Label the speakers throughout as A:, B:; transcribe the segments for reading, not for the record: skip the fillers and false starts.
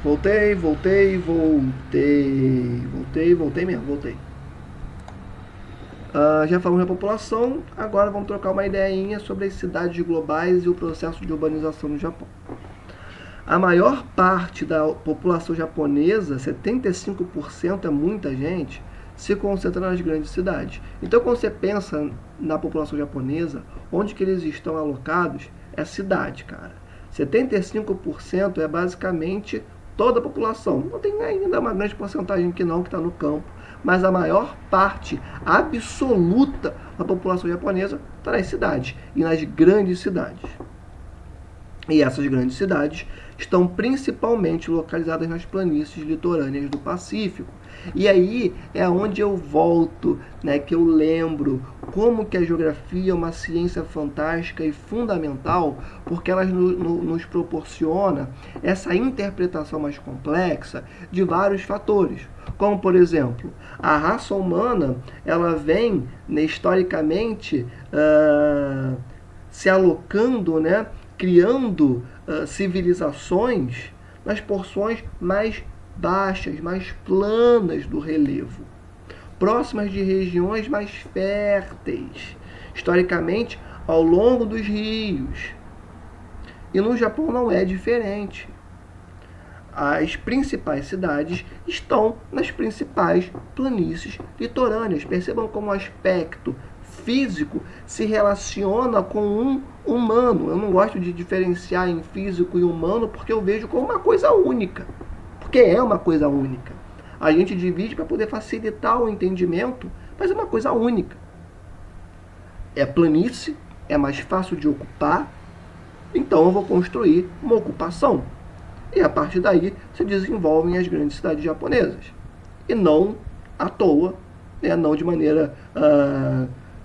A: Voltei mesmo, voltei. Já falamos da população, agora vamos trocar uma ideinha sobre as cidades globais e o processo de urbanização no Japão. A maior parte da população japonesa, 75%, é muita gente, se concentra nas grandes cidades. Então, quando você pensa na população japonesa, onde que eles estão alocados é cidade, cara. 75% é basicamente toda a população. Não tem ainda uma grande porcentagem que está no campo, mas a maior parte absoluta da população japonesa está nas cidades e nas grandes cidades. E essas grandes cidades estão principalmente localizadas nas planícies litorâneas do Pacífico. E aí é onde eu volto, né, que eu lembro como que a geografia é uma ciência fantástica e fundamental, porque ela nos proporciona essa interpretação mais complexa de vários fatores. Como, por exemplo, a raça humana, ela vem, né, historicamente, se alocando, né, criando civilizações nas porções mais baixas, mais planas do relevo, próximas de regiões mais férteis, historicamente ao longo dos rios. E no Japão não é diferente. As principais cidades estão nas principais planícies litorâneas. Percebam como o aspecto físico se relaciona com um humano. Eu não gosto de diferenciar em físico e humano porque eu vejo como uma coisa única. Porque é uma coisa única. A gente divide para poder facilitar o entendimento, mas é uma coisa única. É planície, é mais fácil de ocupar, então eu vou construir uma ocupação. E a partir daí se desenvolvem as grandes cidades japonesas. E não à toa, né, não de maneira...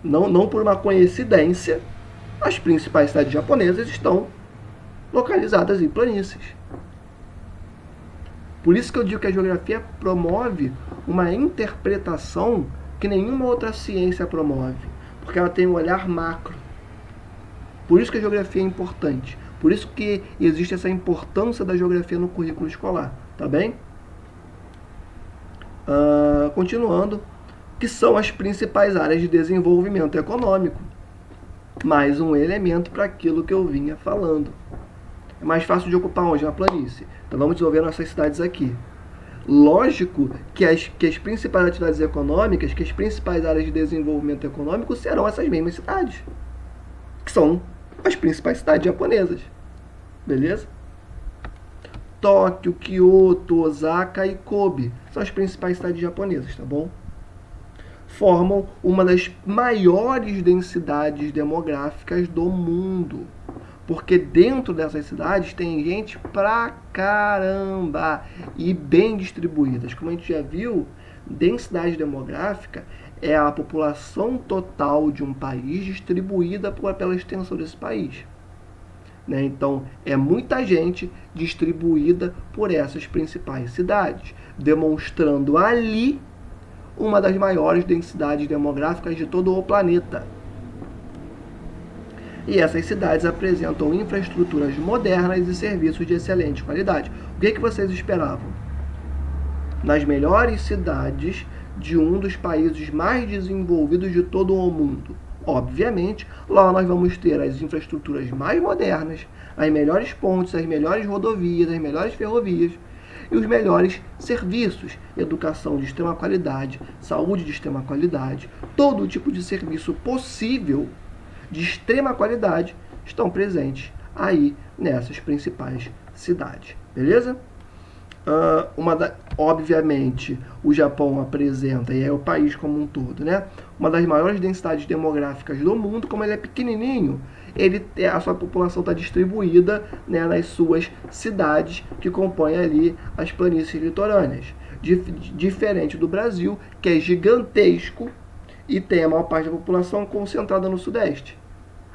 A: não por uma coincidência, as principais cidades japonesas estão localizadas em planícies. Por isso que eu digo que a geografia promove uma interpretação que nenhuma outra ciência promove, porque ela tem um olhar macro. Por isso que a geografia é importante. Por isso que existe essa importância da geografia no currículo escolar, tá bem? Continuando, que são as principais áreas de desenvolvimento econômico. Mais um elemento para aquilo que eu vinha falando. É mais fácil de ocupar onde? Na planície. Então vamos desenvolver nossas cidades aqui. Lógico que as principais atividades econômicas, que as principais áreas de desenvolvimento econômico serão essas mesmas cidades, que são as principais cidades japonesas. Beleza? Tóquio, Kyoto, Osaka e Kobe são as principais cidades japonesas, tá bom? Formam uma das maiores densidades demográficas do mundo. Porque dentro dessas cidades tem gente pra caramba e bem distribuídas. Como a gente já viu, densidade demográfica é a população total de um país distribuída pela extensão desse país. Né? Então, é muita gente distribuída por essas principais cidades, demonstrando ali uma das maiores densidades demográficas de todo o planeta. E essas cidades apresentam infraestruturas modernas e serviços de excelente qualidade. O que vocês esperavam? Nas melhores cidades de um dos países mais desenvolvidos de todo o mundo. Obviamente, lá nós vamos ter as infraestruturas mais modernas, as melhores pontes, as melhores rodovias, as melhores ferrovias e os melhores serviços. Educação de extrema qualidade, saúde de extrema qualidade, todo tipo de serviço possível de extrema qualidade estão presentes aí nessas principais cidades, beleza? Obviamente, o Japão apresenta, e é o país como um todo, né, uma das maiores densidades demográficas do mundo. Como ele é pequenininho, a sua população está distribuída, né, nas suas cidades que compõem ali as planícies litorâneas. Diferente do Brasil, que é gigantesco e tem a maior parte da população concentrada no Sudeste,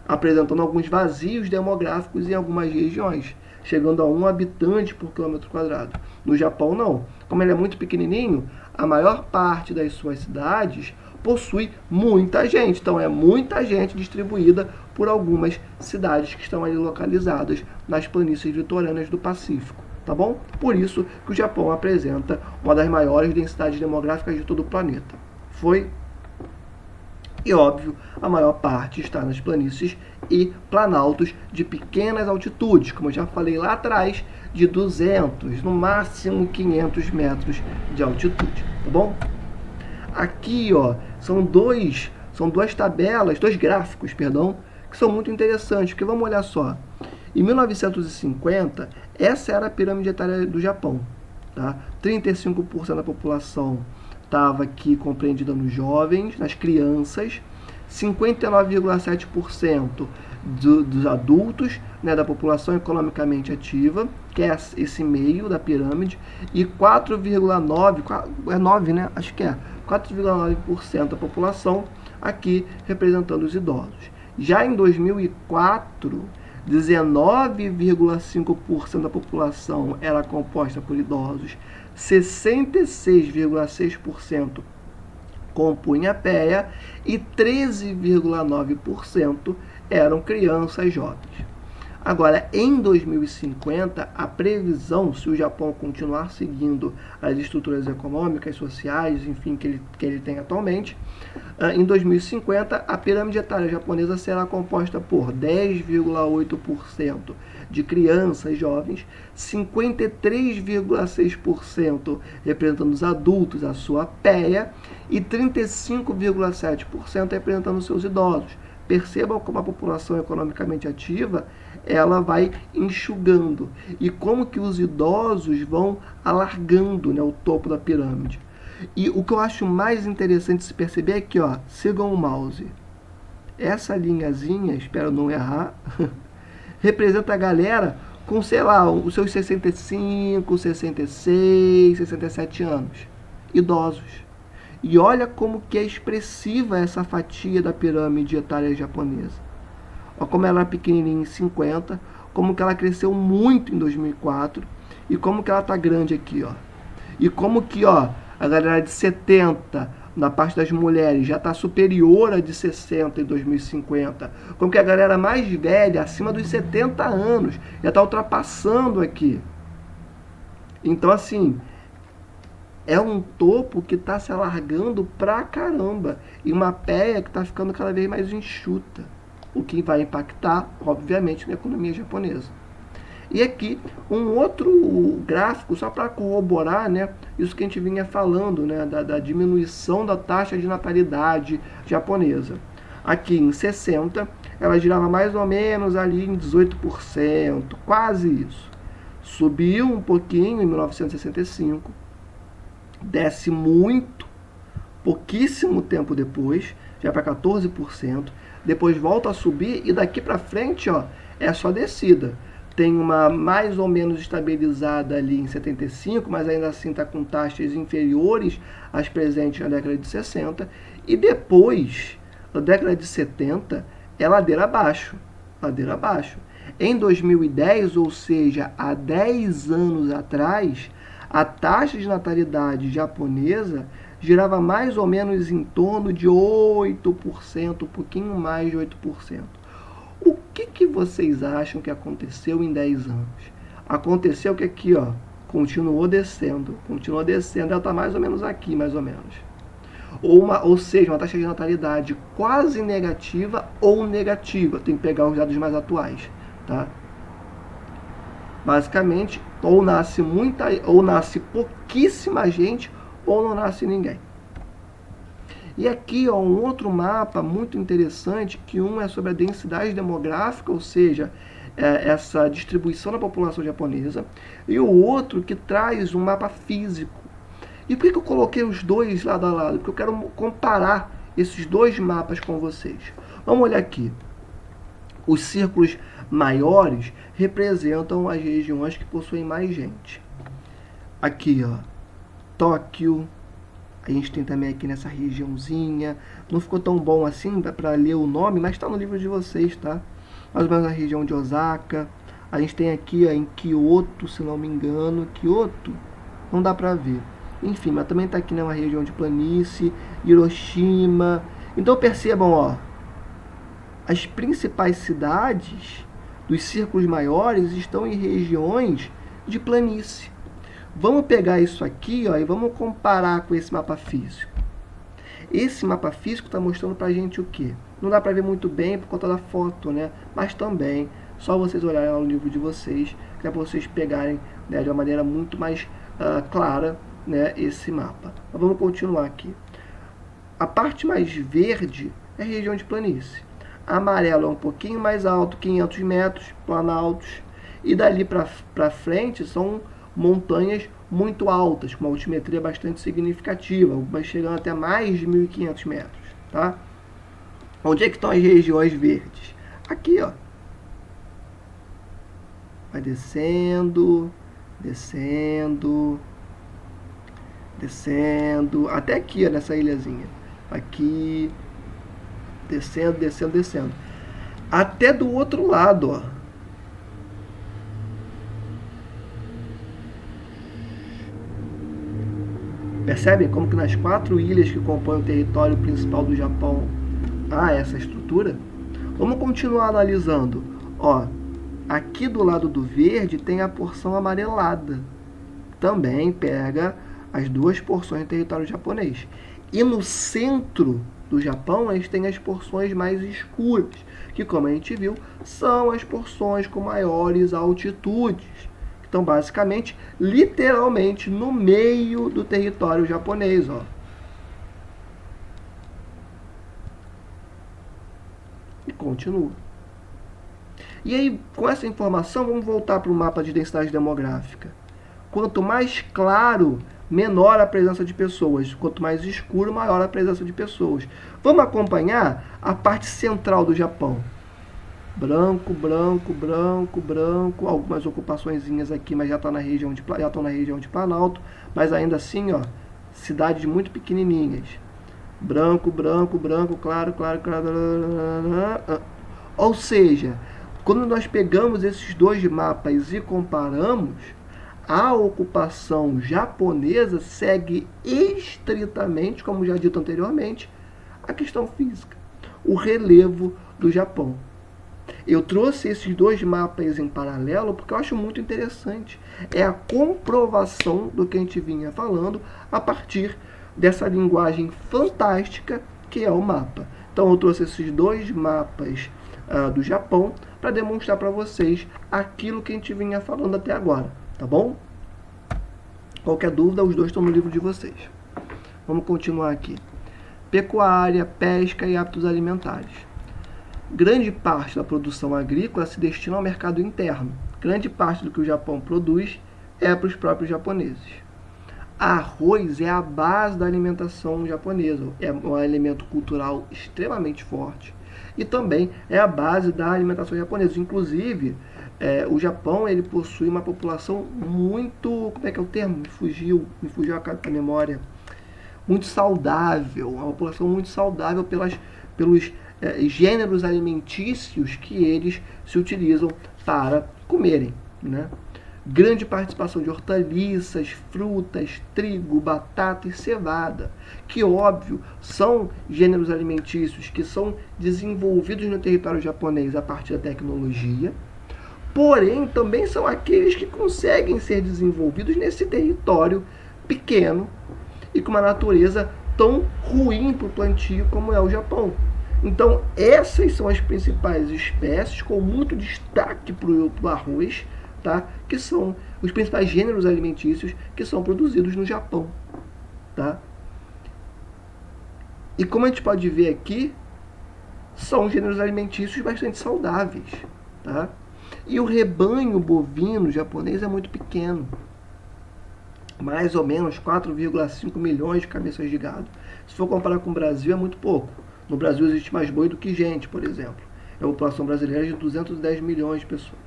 A: apresentando alguns vazios demográficos em algumas regiões, chegando a 1 habitante por quilômetro quadrado. No Japão, não. Como ele é muito pequenininho, a maior parte das suas cidades possui muita gente. Então, é muita gente distribuída por algumas cidades que estão ali localizadas nas planícies litorâneas do Pacífico. tá bom? Por isso que o Japão apresenta uma das maiores densidades demográficas de todo o planeta. Foi? E óbvio, a maior parte está nas planícies e planaltos de pequenas altitudes, como eu já falei lá atrás, de 200, no máximo 500 metros de altitude, tá bom? Aqui, ó, são duas tabelas, dois gráficos, perdão, que são muito interessantes, porque vamos olhar só. Em 1950, essa era a pirâmide etária do Japão, tá? 35% da população estava aqui compreendida nos jovens, nas crianças, 59,7% dos adultos, né, da população economicamente ativa, que é esse meio da pirâmide, e 4,9%, é 9, né? Acho que é 4,9% da população aqui representando os idosos. Já em 2004, 19,5% da população era composta por idosos, 66,6% compunha a PEA e 13,9% eram crianças jovens. Agora, em 2050, a previsão, se o Japão continuar seguindo as estruturas econômicas, sociais, enfim, que ele tem atualmente, em 2050, a pirâmide etária japonesa será composta por 10,8% de crianças jovens, 53,6% representando os adultos, a sua PEA, e 35,7% representando os seus idosos. Percebam como a população economicamente ativa ela vai enxugando e como que os idosos vão alargando, né, o topo da pirâmide. E o que eu acho mais interessante se perceber é que, ó, sigam o mouse. Essa linhazinha, espero não errar, representa a galera com, sei lá, os seus 65, 66, 67 anos. Idosos. E olha como que é expressiva essa fatia da pirâmide etária japonesa. Olha como ela era pequenininha em 50, como que ela cresceu muito em 2004 e como que ela está grande aqui, ó. E como que, ó, a galera de 70, na parte das mulheres, já está superior a de 60 em 2050. Como que a galera mais velha, acima dos 70 anos, já está ultrapassando aqui. Então, assim, é um topo que está se alargando pra caramba. E uma PEA que está ficando cada vez mais enxuta. O que vai impactar, obviamente, na economia japonesa. E aqui, um outro gráfico, só para corroborar, né, isso que a gente vinha falando, né, da diminuição da taxa de natalidade japonesa. Aqui em 60, ela girava mais ou menos ali em 18%, quase isso. Subiu um pouquinho em 1965, desce muito, pouquíssimo tempo depois, já para 14%, depois volta a subir e daqui para frente, ó, é só descida. Tem uma mais ou menos estabilizada ali em 75, mas ainda assim está com taxas inferiores às presentes na década de 60. E depois, na década de 70, é ladeira abaixo. Ladeira abaixo. Em 2010, ou seja, há 10 anos atrás, a taxa de natalidade japonesa girava mais ou menos em torno de 8%, um pouquinho mais de 8%. O que vocês acham que aconteceu em 10 anos? Aconteceu que aqui, ó, continuou descendo, ela está mais ou menos aqui, mais ou menos. Ou seja, uma taxa de natalidade quase negativa ou negativa. Tem que pegar os dados mais atuais, tá? Basicamente, ou nasce muita, ou nasce pouquíssima gente, ou não nasce ninguém. E aqui, ó, um outro mapa muito interessante, que um é sobre a densidade demográfica, ou seja, essa distribuição da população japonesa, e o outro que traz um mapa físico. E por que eu coloquei os dois lado a lado? Porque eu quero comparar esses dois mapas com vocês. Vamos olhar aqui. Os círculos maiores representam as regiões que possuem mais gente. Aqui, ó, Tóquio, a gente tem também aqui nessa regiãozinha, não ficou tão bom assim para ler o nome, mas está no livro de vocês, tá? Mais ou menos na região de Osaka. A gente tem aqui, ó, em Kyoto, se não me engano, Kyoto, não dá para ver. Enfim, mas também está aqui numa região de planície, Hiroshima. Então percebam, ó, as principais cidades dos círculos maiores estão em regiões de planície. Vamos pegar isso aqui, ó, e vamos comparar com esse mapa físico. Esse mapa físico está mostrando para a gente o quê? Não dá para ver muito bem por conta da foto, né? Mas também, só vocês olharem lá no livro de vocês, que é para vocês pegarem, né, de uma maneira muito mais clara, né, esse mapa. Mas vamos continuar aqui. A parte mais verde é a região de planície. Amarelo é um pouquinho mais alto, 500 metros, planaltos. E dali para frente são montanhas muito altas, com uma altimetria bastante significativa, algumas chegando até mais de 1.500 metros. Tá? Onde é que estão as regiões verdes? Aqui, ó. Vai descendo, descendo, descendo, até aqui, ó, nessa ilhazinha. Aqui, descendo, descendo, descendo. Até do outro lado, ó. Percebem como que nas 4 ilhas que compõem o território principal do Japão há essa estrutura? Vamos continuar analisando. Ó, aqui do lado do verde tem a porção amarelada. Também pega as 2 porções do território japonês. E no centro do Japão, a gente tem as porções mais escuras, que, como a gente viu, são as porções com maiores altitudes. Então, basicamente, literalmente, no meio do território japonês, ó. E continua. E aí, com essa informação, vamos voltar para o mapa de densidade demográfica. Quanto mais claro, menor a presença de pessoas. Quanto mais escuro, maior a presença de pessoas. Vamos acompanhar a parte central do Japão. Branco, branco, branco, branco. Algumas ocupaçõezinhas aqui, mas já estão na região de Planalto. Mas ainda assim, ó, cidades muito pequenininhas. Branco, branco, branco, claro, claro, claro. Ou seja, quando nós pegamos esses 2 mapas e comparamos, a ocupação japonesa segue estritamente, como já dito anteriormente, a questão física, o relevo do Japão. Eu trouxe esses 2 mapas em paralelo porque eu acho muito interessante. É a comprovação do que a gente vinha falando a partir dessa linguagem fantástica que é o mapa. Então eu trouxe esses 2 mapas do Japão para demonstrar para vocês aquilo que a gente vinha falando até agora. Tá bom? Qualquer dúvida, os 2 estão no livro de vocês. Vamos continuar aqui. Pecuária, pesca e hábitos alimentares. Grande parte da produção agrícola se destina ao mercado interno. Grande parte do que o Japão produz é para os próprios japoneses. Arroz é a base da alimentação japonesa. É um alimento cultural extremamente forte. E também é a base da alimentação japonesa. Inclusive, o Japão ele possui uma população muito... Como é que é o termo? Me fugiu a memória. Muito saudável. Uma população muito saudável pelos gêneros alimentícios que eles se utilizam para comerem, né? Grande participação de hortaliças, frutas, trigo, batata e cevada, que, óbvio, são gêneros alimentícios que são desenvolvidos no território japonês a partir da tecnologia, porém também são aqueles que conseguem ser desenvolvidos nesse território pequeno e com uma natureza tão ruim para o plantio como é o Japão. Então, essas são as principais espécies, com muito destaque para o arroz, tá? Que são os principais gêneros alimentícios que são produzidos no Japão. Tá? E como a gente pode ver aqui, são gêneros alimentícios bastante saudáveis. Tá? E o rebanho bovino japonês é muito pequeno. Mais ou menos 4,5 milhões de cabeças de gado. Se for comparar com o Brasil, é muito pouco. No Brasil existe mais boi do que gente, por exemplo. A população brasileira é de 210 milhões de pessoas.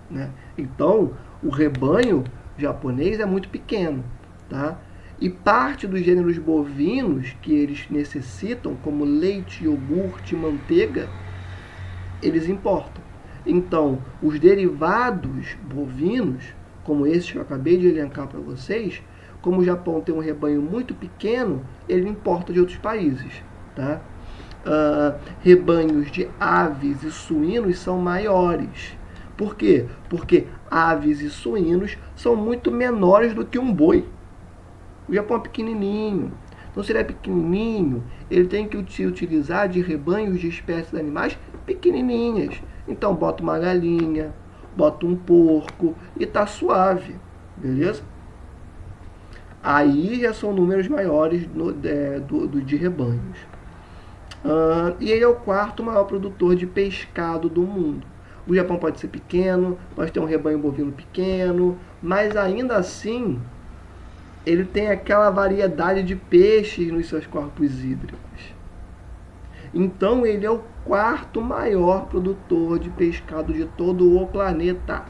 A: Né? Então, o rebanho japonês é muito pequeno. Tá? E parte dos gêneros bovinos que eles necessitam, como leite, iogurte, manteiga, eles importam. Então, os derivados bovinos, como esses que eu acabei de elencar para vocês, como o Japão tem um rebanho muito pequeno, ele importa de outros países. Tá? Rebanhos de aves e suínos são maiores. Por quê? Porque aves e suínos são muito menores do que um boi. O Japão é pequenininho. Então, se ele é pequenininho, ele tem que se utilizar de rebanhos de espécies de animais pequenininhas. Então, bota uma galinha, bota um porco e tá suave, beleza? Aí já são números maiores de rebanhos. E ele é o quarto maior produtor de pescado do mundo. O Japão pode ser pequeno, pode ter um rebanho bovino pequeno, mas ainda assim ele tem aquela variedade de peixes nos seus corpos hídricos. Então ele é o quarto maior produtor de pescado de todo o planeta.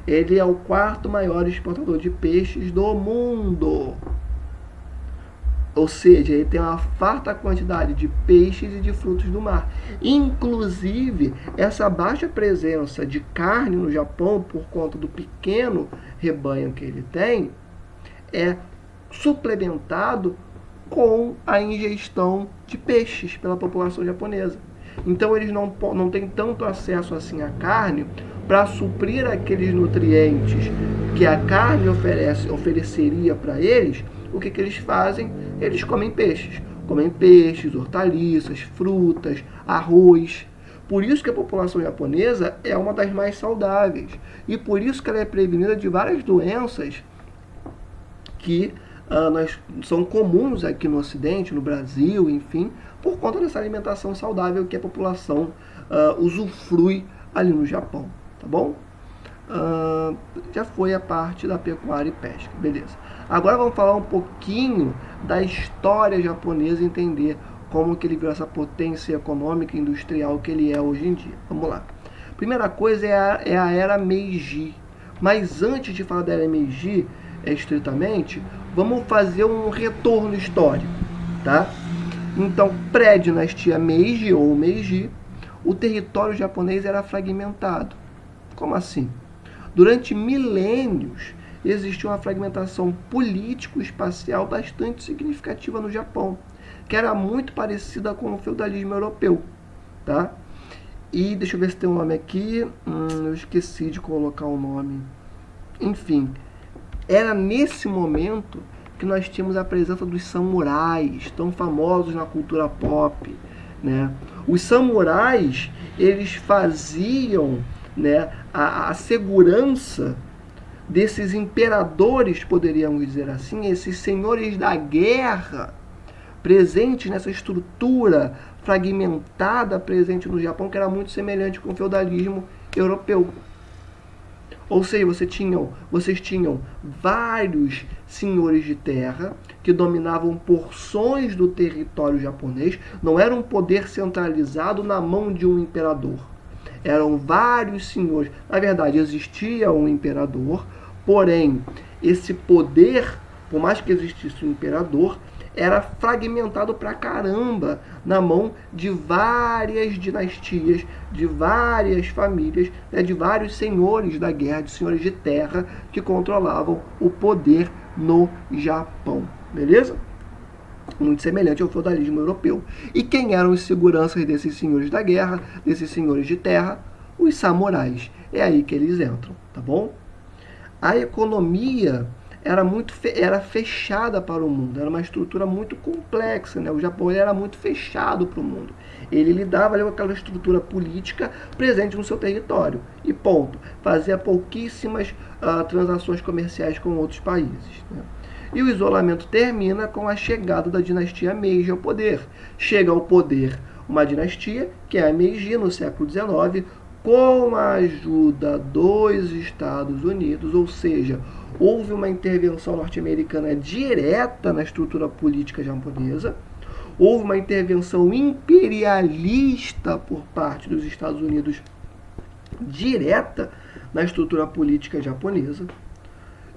A: Ele é o quarto maior exportador de peixes do mundo. Ou seja, ele tem uma farta quantidade de peixes e de frutos do mar. Inclusive, essa baixa presença de carne no Japão, por conta do pequeno rebanho que ele tem, é suplementado com a ingestão de peixes pela população japonesa. Então eles não têm tanto acesso assim à carne para suprir aqueles nutrientes que a carne ofereceria para eles. O que eles fazem? Eles comem peixes. Comem peixes, hortaliças, frutas, arroz. Por isso que a população japonesa é uma das mais saudáveis. E por isso que ela é prevenida de várias doenças que são comuns aqui no Ocidente, no Brasil, enfim, por conta dessa alimentação saudável que a população usufrui ali no Japão, tá bom? Já foi a parte da pecuária e pesca, beleza. Agora vamos falar um pouquinho da história japonesa e entender como que ele virou essa potência econômica e industrial que ele é hoje em dia. Vamos lá. Primeira coisa é a era Meiji. Mas antes de falar da era Meiji, estritamente, vamos fazer um retorno histórico, tá? Então, pré-dinastia Meiji ou Meiji, o território japonês era fragmentado. Como assim? Durante milênios, existiu uma fragmentação político-espacial bastante significativa no Japão, que era muito parecida com o feudalismo europeu, tá? E deixa eu ver se tem um nome aqui, eu esqueci de colocar o nome. Enfim, era nesse momento que nós tínhamos a presença dos samurais, tão famosos na cultura pop, né? Os samurais, eles faziam, né, a segurança desses imperadores, poderíamos dizer assim, esses senhores da guerra, presentes nessa estrutura fragmentada presente no Japão, que era muito semelhante com o feudalismo europeu. Ou seja, vocês tinham vários senhores de terra que dominavam porções do território japonês. Não era um poder centralizado na mão de um imperador. Eram vários senhores. Na verdade, existia um imperador, porém, esse poder, por mais que existisse um imperador, era fragmentado pra caramba na mão de várias dinastias, de várias famílias, né, de vários senhores da guerra, de senhores de terra que controlavam o poder no Japão. Beleza? Muito semelhante ao feudalismo europeu. E quem eram os seguranças desses senhores da guerra, desses senhores de terra? Os samurais. É aí que eles entram, tá bom? A economia era fechada para o mundo, era uma estrutura muito complexa, né? O Japão era muito fechado para o mundo. Ele lidava ali com aquela estrutura política presente no seu território e ponto. Fazia pouquíssimas transações comerciais com outros países, né? E o isolamento termina com a chegada da dinastia Meiji ao poder. Chega ao poder uma dinastia, que é a Meiji, no século XIX, com a ajuda dos Estados Unidos, ou seja, houve uma intervenção norte-americana direta na estrutura política japonesa, houve uma intervenção imperialista por parte dos Estados Unidos direta na estrutura política japonesa,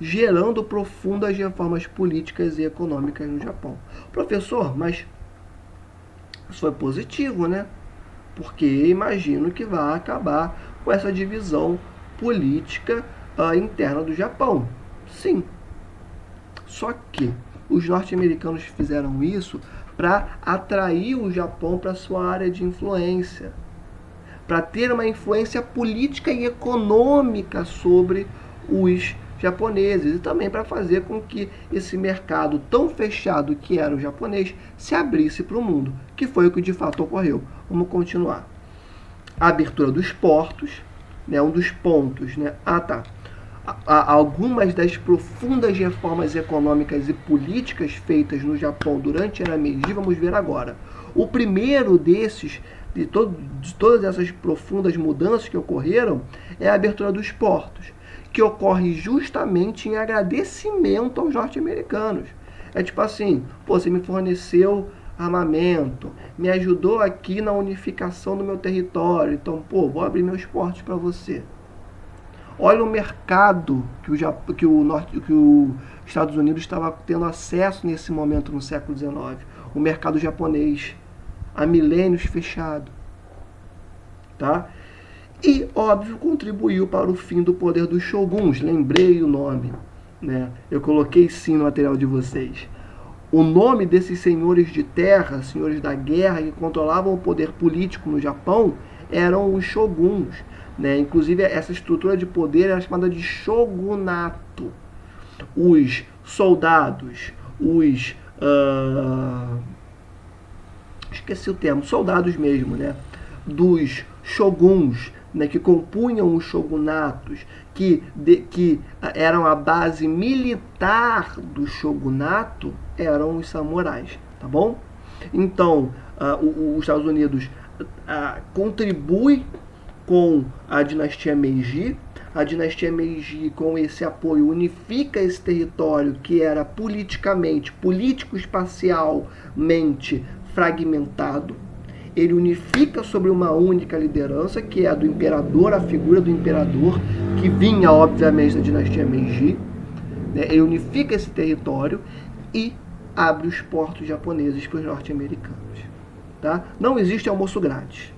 A: gerando profundas reformas políticas e econômicas no Japão. Professor, mas isso foi positivo, né? Porque imagino que vai acabar com essa divisão política interna do Japão. Sim. Só que os norte-americanos fizeram isso para atrair o Japão para sua área de influência, para ter uma influência política e econômica sobre os japoneses e também para fazer com que esse mercado tão fechado que era o japonês se abrisse para o mundo, que foi o que de fato ocorreu. Vamos continuar. A abertura dos portos, né, um dos pontos, né? Algumas das profundas reformas econômicas e políticas feitas no Japão durante a Era Meiji, vamos ver agora. O primeiro desses, de todas essas profundas mudanças que ocorreram, é a abertura dos portos, que ocorre justamente em agradecimento aos norte-americanos. É tipo assim, pô, você me forneceu armamento, me ajudou aqui na unificação do meu território, então, pô, vou abrir meus portos para você. Olha o mercado que os Estados Unidos estava tendo acesso nesse momento no século XIX. O mercado japonês, há milênios fechado. Tá? E, óbvio, contribuiu para o fim do poder dos shoguns. Lembrei o nome. Né? Eu coloquei sim no material de vocês. O nome desses senhores de terra, senhores da guerra, que controlavam o poder político no Japão, eram os shoguns. Né? Inclusive, essa estrutura de poder era chamada de shogunato. Os soldados, esqueci o termo, soldados mesmo, né? Dos shoguns, né, que compunham os shogunatos, que eram a base militar do shogunato, eram os samurais, tá bom? Então, os Estados Unidos contribui com a dinastia Meiji. A dinastia Meiji, com esse apoio, unifica esse território que era político-espacialmente fragmentado. Ele unifica sobre uma única liderança, que é a do imperador, a figura do imperador, que vinha, obviamente, da dinastia Meiji. Ele unifica esse território e abre os portos japoneses para os norte-americanos. Tá? Não existe almoço grátis.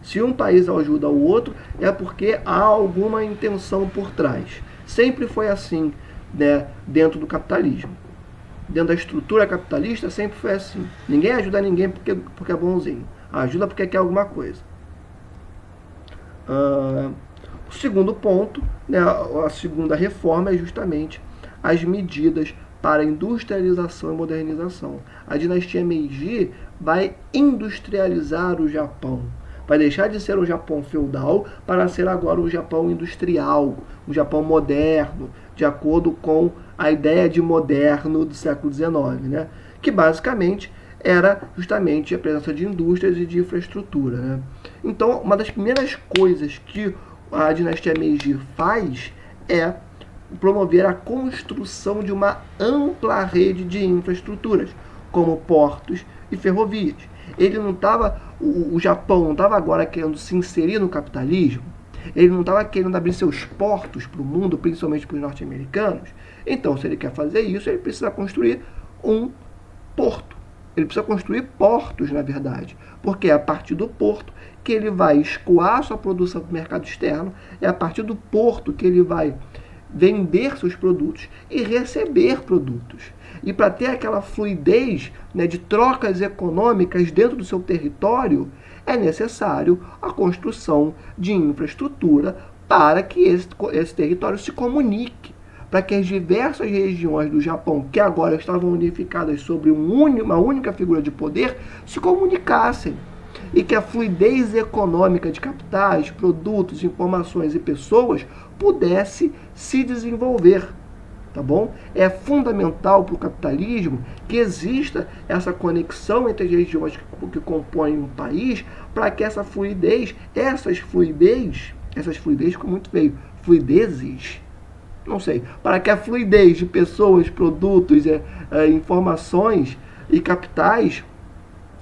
A: Se um país ajuda o outro, é porque há alguma intenção por trás. Sempre foi assim, né, dentro do capitalismo. Dentro da estrutura capitalista, sempre foi assim. Ninguém ajuda ninguém porque é bonzinho. Ajuda porque quer alguma coisa. O segundo ponto, né, a segunda reforma, é justamente as medidas para industrialização e modernização. A dinastia Meiji vai industrializar o Japão. Vai deixar de ser um Japão feudal para ser agora um Japão industrial, um Japão moderno, de acordo com a ideia de moderno do século XIX, né? Que basicamente era justamente a presença de indústrias e de infraestrutura. Né? Então, uma das primeiras coisas que a dinastia Meiji faz é promover a construção de uma ampla rede de infraestruturas, como portos e ferrovias. O Japão não estava agora querendo se inserir no capitalismo, ele não estava querendo abrir seus portos para o mundo, principalmente para os norte-americanos. Então, se ele quer fazer isso, ele precisa construir um porto. Ele precisa construir portos, na verdade, porque é a partir do porto que ele vai escoar sua produção para o mercado externo, é a partir do porto que ele vai vender seus produtos e receber produtos. E para ter aquela fluidez, né, de trocas econômicas dentro do seu território, é necessário a construção de infraestrutura para que esse território se comunique, para que as diversas regiões do Japão, que agora estavam unificadas sobre uma única figura de poder, se comunicassem. E que a fluidez econômica de capitais, produtos, informações e pessoas pudesse se desenvolver. Tá bom? É fundamental para o capitalismo que exista essa conexão entre as regiões que compõem um país, para que essas fluidezes ficou muito feio, fluidezes, não sei, para que a fluidez de pessoas, produtos, informações e capitais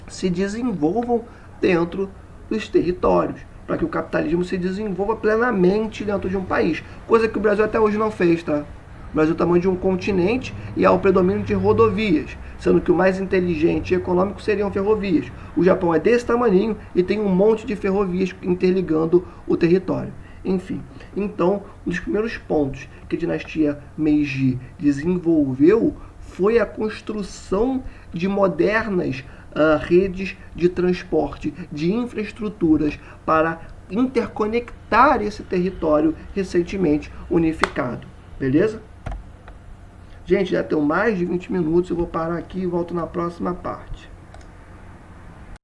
A: se desenvolvam dentro dos territórios, para que o capitalismo se desenvolva plenamente dentro de um país, coisa que o Brasil até hoje não fez, tá? O Brasil é o tamanho de um continente e há o predomínio de rodovias, sendo que o mais inteligente e econômico seriam ferrovias. O Japão é desse tamanhinho e tem um monte de ferrovias interligando o território. Enfim, então, um dos primeiros pontos que a dinastia Meiji desenvolveu foi a construção de modernas redes de transporte, de infraestruturas para interconectar esse território recentemente unificado. Beleza? Gente, já tem mais de 20 minutos, eu vou parar aqui e volto na próxima parte.